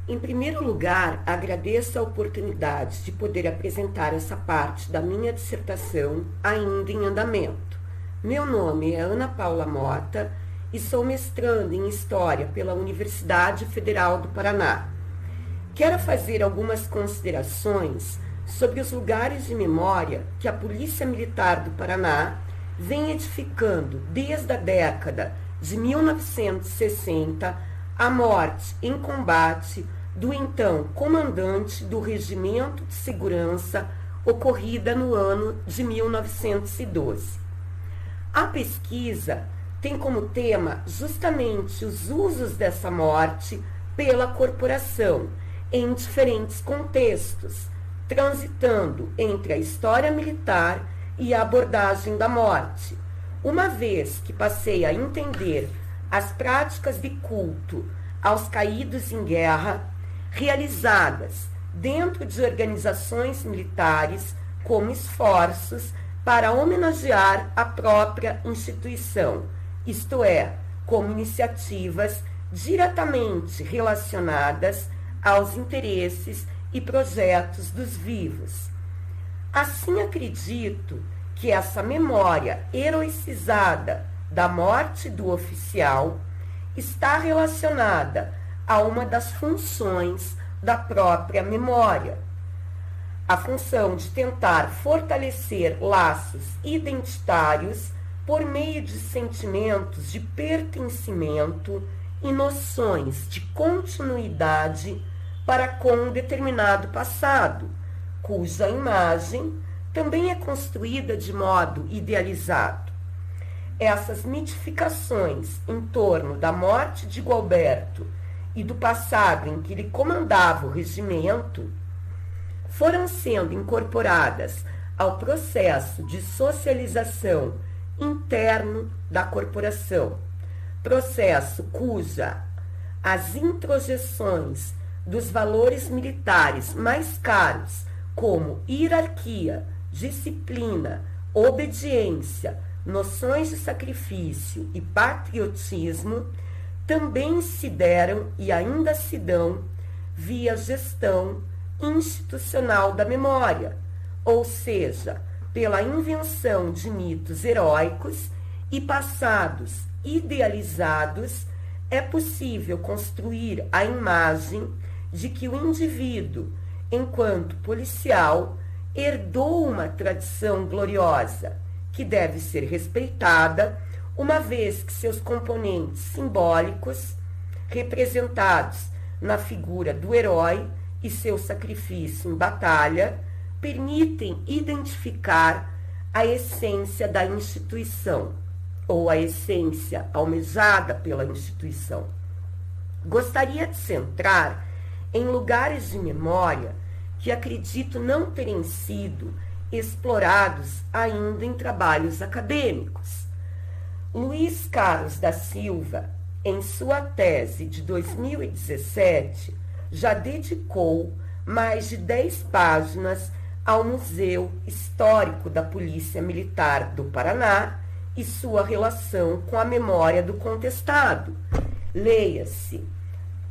Em primeiro lugar, agradeço a oportunidade de poder apresentar essa parte da minha dissertação ainda em andamento. Meu nome é Ana Paula Mota e sou mestranda em História pela Universidade Federal do Paraná. Quero fazer algumas considerações sobre os lugares de memória que a Polícia Militar do Paraná vem edificando desde a década de 1960, a morte em combate do então comandante do Regimento de Segurança, ocorrida no ano de 1912. A pesquisa tem como tema justamente os usos dessa morte pela corporação em diferentes contextos, transitando entre a história militar e a abordagem da morte, uma vez que passei a entender as práticas de culto aos caídos em guerra realizadas dentro de organizações militares como esforços para homenagear a própria instituição, isto é, como iniciativas diretamente relacionadas aos interesses e projetos dos vivos. Assim, acredito que essa memória heroicizada da morte do oficial está relacionada a uma das funções da própria memória, a função de tentar fortalecer laços identitários por meio de sentimentos de pertencimento e noções de continuidade para com um determinado passado, cuja imagem também é construída de modo idealizado. Essas mitificações em torno da morte de Gualberto e do passado em que ele comandava o regimento foram sendo incorporadas ao processo de socialização interno da corporação, processo cuja as introjeções dos valores militares mais caros, como hierarquia, disciplina, obediência, noções de sacrifício e patriotismo, também se deram e ainda se dão via gestão institucional da memória, ou seja, pela invenção de mitos heróicos e passados idealizados, é possível construir a imagem de que o indivíduo, enquanto policial, herdou uma tradição gloriosa, que deve ser respeitada, uma vez que seus componentes simbólicos, representados na figura do herói e seu sacrifício em batalha, permitem identificar a essência da instituição, ou a essência almejada pela instituição. Gostaria de centrar em lugares de memória que acredito não terem sido explorados ainda em trabalhos acadêmicos. Luiz Carlos da Silva, em sua tese de 2017, já dedicou mais de 10 páginas ao Museu Histórico da Polícia Militar do Paraná e sua relação com a memória do contestado. Leia-se,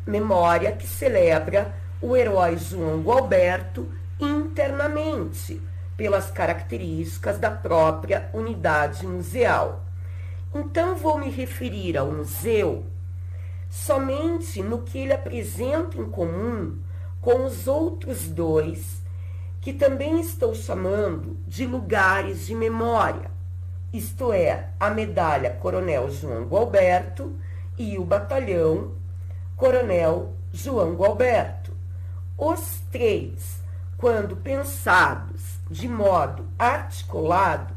memória que celebra o herói João Gualberto internamente, pelas características da própria unidade museal. Então vou me referir ao museu somente no que ele apresenta em comum com os outros dois, que também estou chamando de lugares de memória, isto é, a medalha Coronel João Gualberto e o batalhão Coronel João Gualberto. Os três, quando pensados de modo articulado,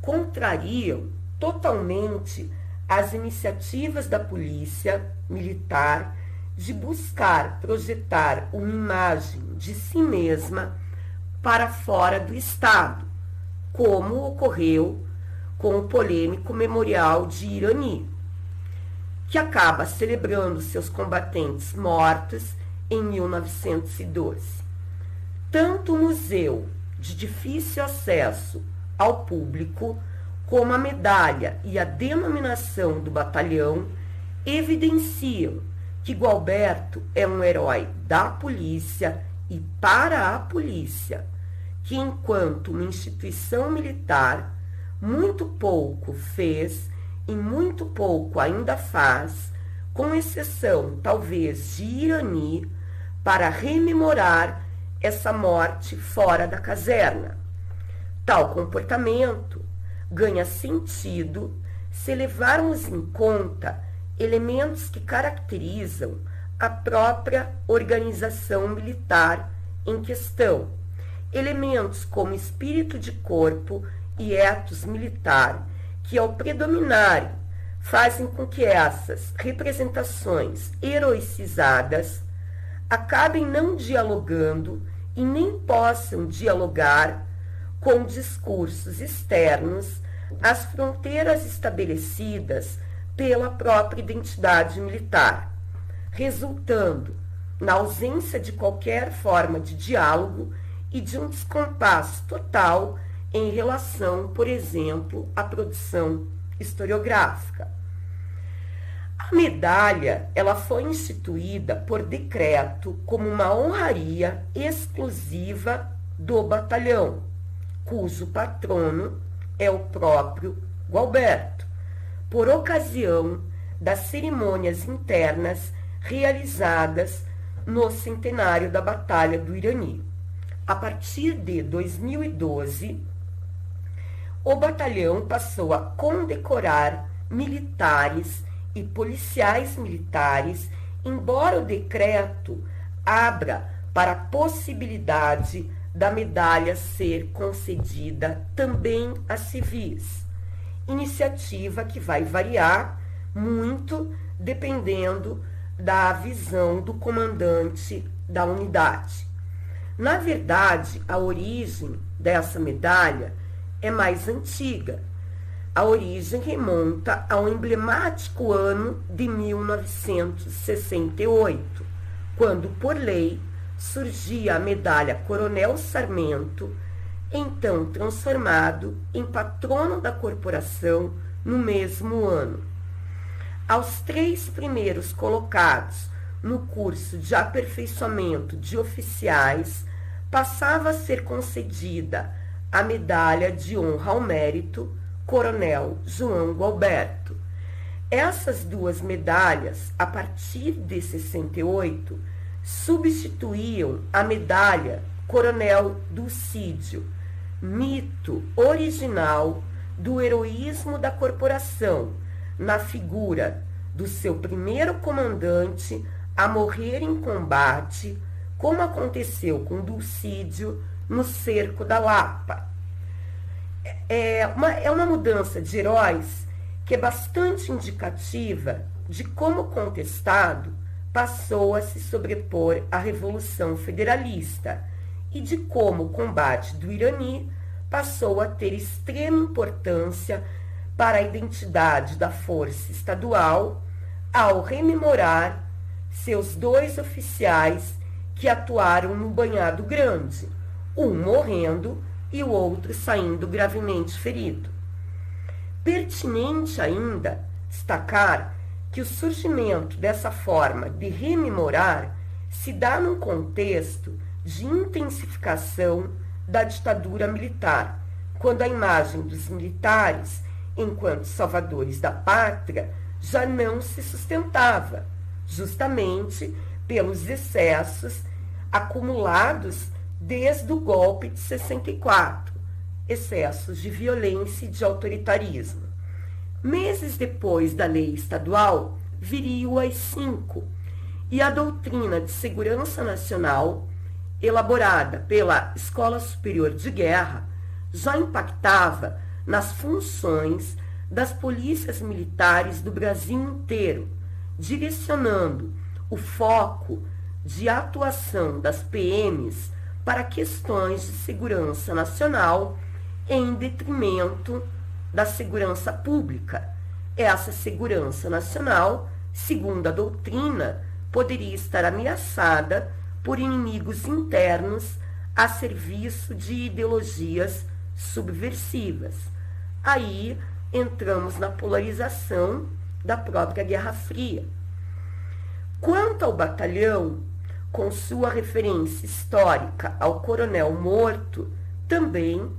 contrariam totalmente as iniciativas da polícia militar de buscar projetar uma imagem de si mesma para fora do Estado, como ocorreu com o polêmico Memorial de Irani, que acaba celebrando seus combatentes mortos em 1912. Tanto o museu, de difícil acesso ao público, como a medalha e a denominação do batalhão evidenciam que Gualberto é um herói da polícia e para a polícia, que enquanto uma instituição militar muito pouco fez e muito pouco ainda faz, com exceção talvez de Irani, para rememorar essa morte fora da caserna. Tal comportamento ganha sentido se levarmos em conta elementos que caracterizam a própria organização militar em questão, elementos como espírito de corpo e ethos militar, que ao predominarem fazem com que essas representações heroicizadas acabem não dialogando e nem possam dialogar com discursos externos às fronteiras estabelecidas pela própria identidade militar, resultando na ausência de qualquer forma de diálogo e de um descompasso total em relação, por exemplo, à produção historiográfica. A medalha, ela foi instituída por decreto como uma honraria exclusiva do batalhão, cujo patrono é o próprio Gualberto, por ocasião das cerimônias internas realizadas no centenário da Batalha do Irani. A partir de 2012, o batalhão passou a condecorar militares e policiais militares, embora o decreto abra para a possibilidade da medalha ser concedida também a civis. Iniciativa que vai variar muito dependendo da visão do comandante da unidade. Na verdade, a origem dessa medalha é mais antiga. A origem remonta ao emblemático ano de 1968, quando, por lei, surgia a medalha Coronel Sarmento, então transformado em patrono da corporação no mesmo ano. Aos 3 primeiros colocados no curso de aperfeiçoamento de oficiais, passava a ser concedida a medalha de honra ao mérito Coronel João Gualberto. Essas 2 medalhas, a partir de 68, substituíam a medalha Coronel Dulcídio, mito original do heroísmo da corporação, na figura do seu primeiro comandante a morrer em combate, como aconteceu com Dulcídio no cerco da Lapa. É uma mudança de heróis que é bastante indicativa de como o contestado passou a se sobrepor à Revolução Federalista e de como o combate do Irani passou a ter extrema importância para a identidade da força estadual ao rememorar seus 2 oficiais que atuaram no Banhado Grande, um morrendo e o outro saindo gravemente ferido. Pertinente ainda destacar que o surgimento dessa forma de rememorar se dá num contexto de intensificação da ditadura militar, quando a imagem dos militares, enquanto salvadores da pátria, já não se sustentava, justamente pelos excessos acumulados desde o golpe de 64, excessos de violência e de autoritarismo. Meses depois da lei estadual, viria o AI-5 e a doutrina de segurança nacional, elaborada pela Escola Superior de Guerra, já impactava nas funções das polícias militares do Brasil inteiro, direcionando o foco de atuação das PMs para questões de segurança nacional em detrimento da segurança pública. Essa segurança nacional, segundo a doutrina, poderia estar ameaçada por inimigos internos a serviço de ideologias subversivas. Aí entramos na polarização da própria Guerra Fria. Quanto ao batalhão, com sua referência histórica ao coronel morto, também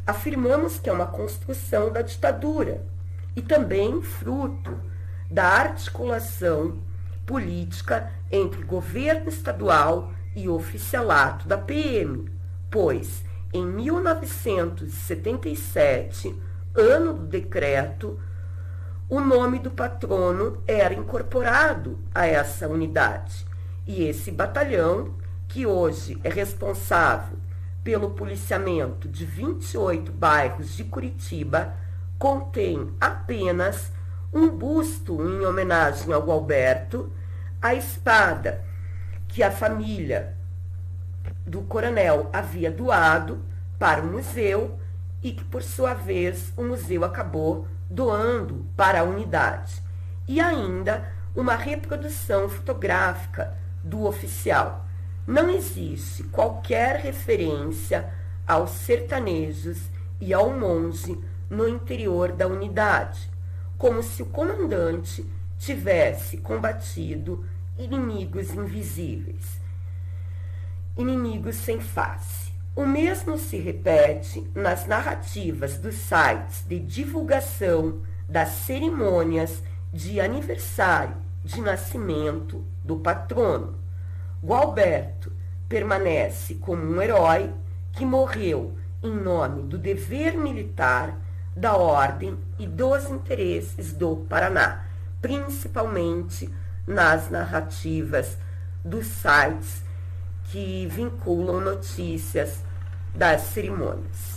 afirmamos que é uma construção da ditadura e também fruto da articulação política entre governo estadual e oficialato da PM, pois em 1977, ano do decreto, o nome do patrono era incorporado a essa unidade. E esse batalhão, que hoje é responsável pelo policiamento de 28 bairros de Curitiba, contém apenas um busto em homenagem ao Gualberto, a espada que a família do coronel havia doado para o museu e que, por sua vez, o museu acabou doando para a unidade. E ainda uma reprodução fotográfica do oficial. Não existe qualquer referência aos sertanejos e ao monge no interior da unidade, como se o comandante tivesse combatido inimigos invisíveis, inimigos sem face. O mesmo se repete nas narrativas dos sites de divulgação das cerimônias de aniversário de nascimento do patrono. Gualberto permanece como um herói que morreu em nome do dever militar, da ordem e dos interesses do Paraná, principalmente nas narrativas dos sites que vinculam notícias das cerimônias.